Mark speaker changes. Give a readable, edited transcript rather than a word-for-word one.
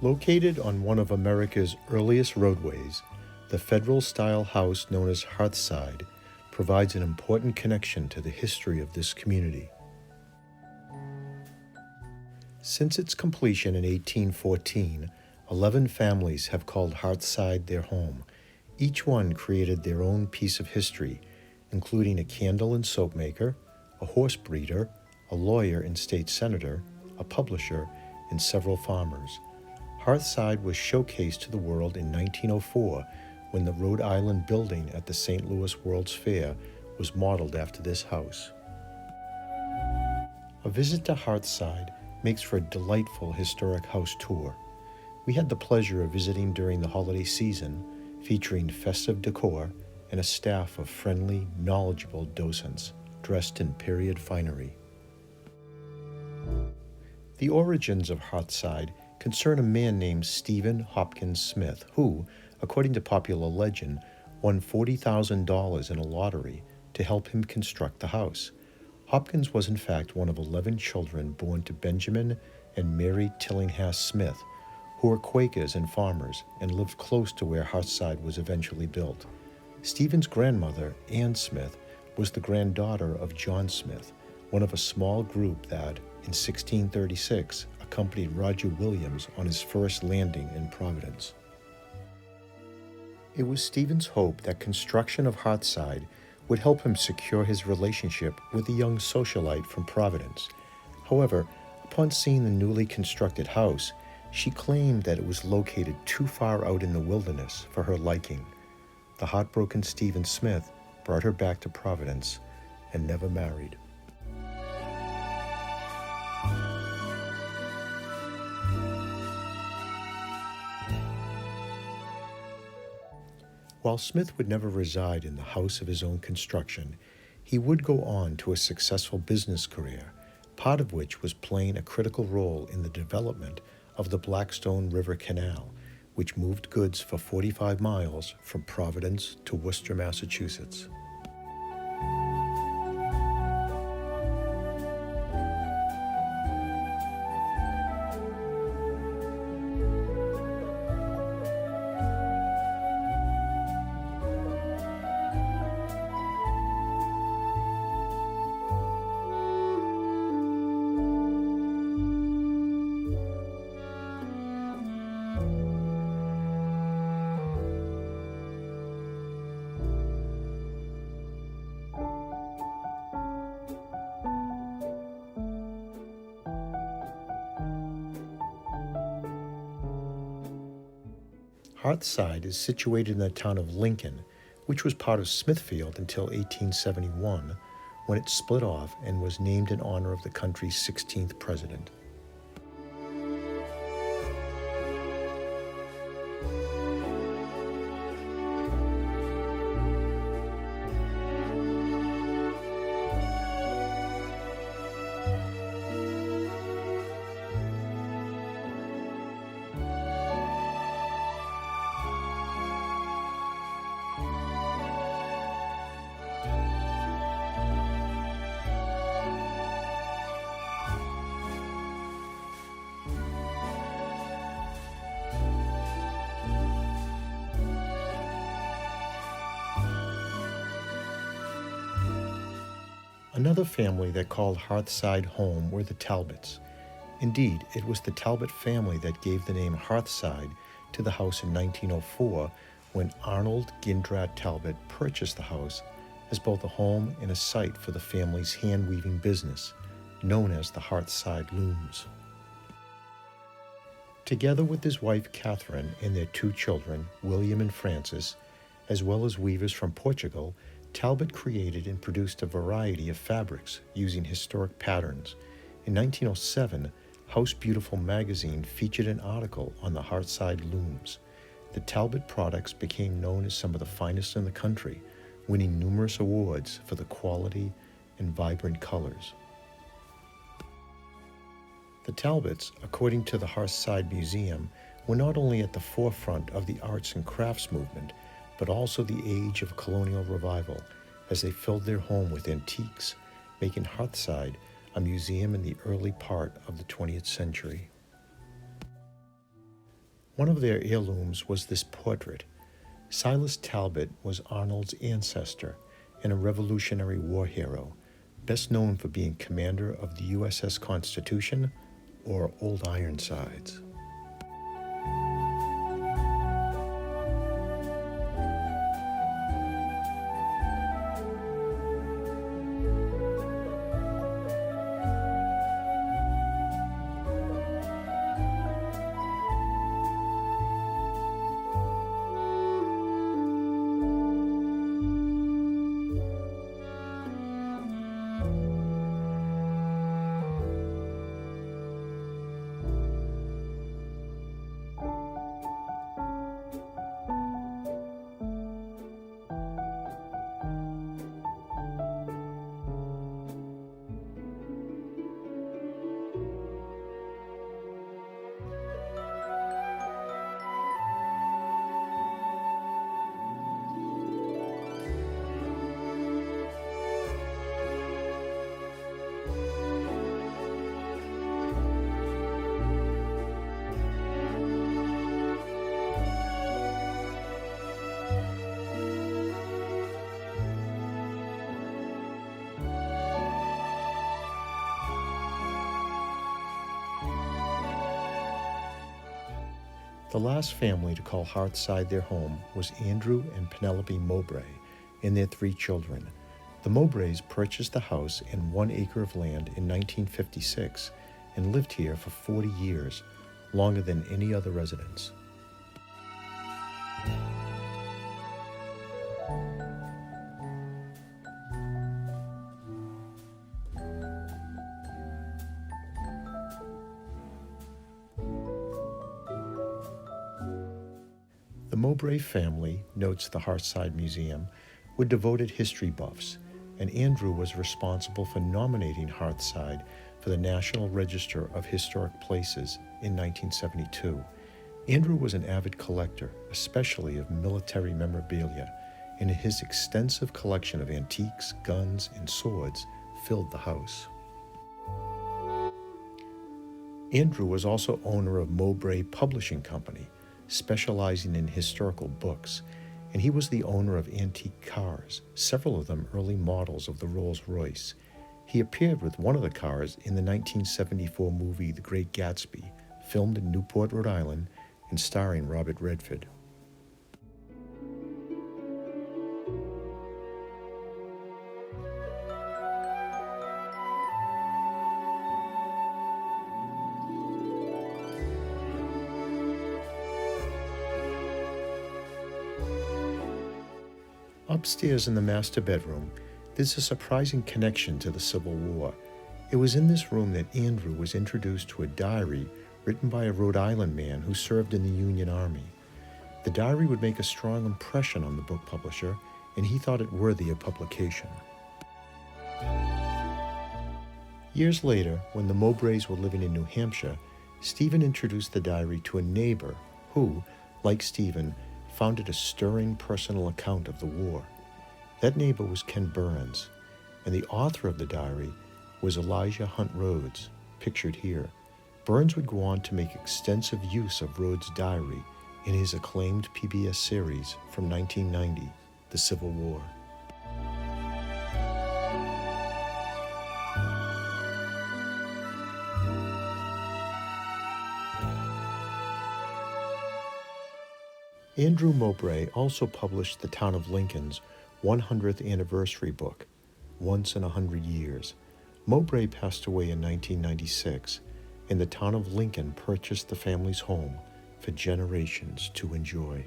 Speaker 1: Located on one of America's earliest roadways, the federal-style house known as Hearthside provides an important connection to the history of this community. Since its completion in 1814, 11 families have called Hearthside their home. Each one created their own piece of history, including a candle and soap maker, a horse breeder, a lawyer and state senator, a publisher, and several farmers. Hearthside was showcased to the world in 1904 when the Rhode Island building at the St. Louis World's Fair was modeled after this house. A visit to Hearthside makes for a delightful historic house tour. We had the pleasure of visiting during the holiday season, featuring festive decor and a staff of friendly, knowledgeable docents dressed in period finery. The origins of Hearthside concern a man named Stephen Hopkins Smith, who, according to popular legend, won $40,000 in a lottery to help him construct the house. Hopkins was in fact one of 11 children born to Benjamin and Mary Tillinghast Smith, who were Quakers and farmers and lived close to where Hearthside was eventually built. Stephen's grandmother, Anne Smith, was the granddaughter of John Smith, one of a small group that, in 1636, accompanied Roger Williams on his first landing in Providence. It was Stephen's hope that construction of Hearthside would help him secure his relationship with a young socialite from Providence. However, upon seeing the newly constructed house, she claimed that it was located too far out in the wilderness for her liking. The heartbroken Stephen Smith brought her back to Providence and never married. While Smith would never reside in the house of his own construction, he would go on to a successful business career, part of which was playing a critical role in the development of the Blackstone River Canal, which moved goods for 45 miles from Providence to Worcester, Massachusetts. Hearthside is situated in the town of Lincoln, which was part of Smithfield until 1871, when it split off and was named in honor of the country's 16th president. Another family that called Hearthside home were the Talbots. Indeed, it was the Talbot family that gave the name Hearthside to the house in 1904 when Arnold Gindrat Talbot purchased the house as both a home and a site for the family's hand-weaving business, known as the Hearthside Looms. Together with his wife Catherine and their two children, William and Francis, as well as weavers from Portugal, Talbot created and produced a variety of fabrics using historic patterns. In 1907, House Beautiful magazine featured an article on the Hearthside looms. The Talbot products became known as some of the finest in the country, winning numerous awards for the quality and vibrant colors. The Talbots, according to the Hearthside Museum, were not only at the forefront of the arts and crafts movement, but also the age of colonial revival, as they filled their home with antiques, making Hearthside a museum in the early part of the 20th century. One of their heirlooms was this portrait. Silas Talbot was Arnold's ancestor and a Revolutionary War hero, best known for being commander of the USS Constitution or Old Ironsides. The last family to call Hearthside their home was Andrew and Penelope Mowbray and their 3 children. The Mowbrays purchased the house and 1 acre of land in 1956 and lived here for 40 years, longer than any other residents. The Mowbray family, notes the Hearthside Museum, were devoted history buffs, and Andrew was responsible for nominating Hearthside for the National Register of Historic Places in 1972. Andrew was an avid collector, especially of military memorabilia, and his extensive collection of antiques, guns, and swords filled the house. Andrew was also owner of Mowbray Publishing Company, specializing in historical books, and he was the owner of antique cars, several of them early models of the Rolls-Royce. He appeared with one of the cars in the 1974 movie The Great Gatsby, filmed in Newport, Rhode Island, and starring Robert Redford. Upstairs in the master bedroom, there's a surprising connection to the Civil War. It was in this room that Andrew was introduced to a diary written by a Rhode Island man who served in the Union Army. The diary would make a strong impression on the book publisher, and he thought it worthy of publication. Years later, when the Mowbrays were living in New Hampshire, Stephen introduced the diary to a neighbor who, like Stephen, found it a stirring personal account of the war. That neighbor was Ken Burns, and the author of the diary was Elijah Hunt Rhodes, pictured here. Burns would go on to make extensive use of Rhodes' diary in his acclaimed PBS series from 1990, The Civil War. Andrew Mowbray also published the town of Lincoln's 100th anniversary book, Once in 100 Years. Mowbray passed away in 1996, and the town of Lincoln purchased the family's home for generations to enjoy.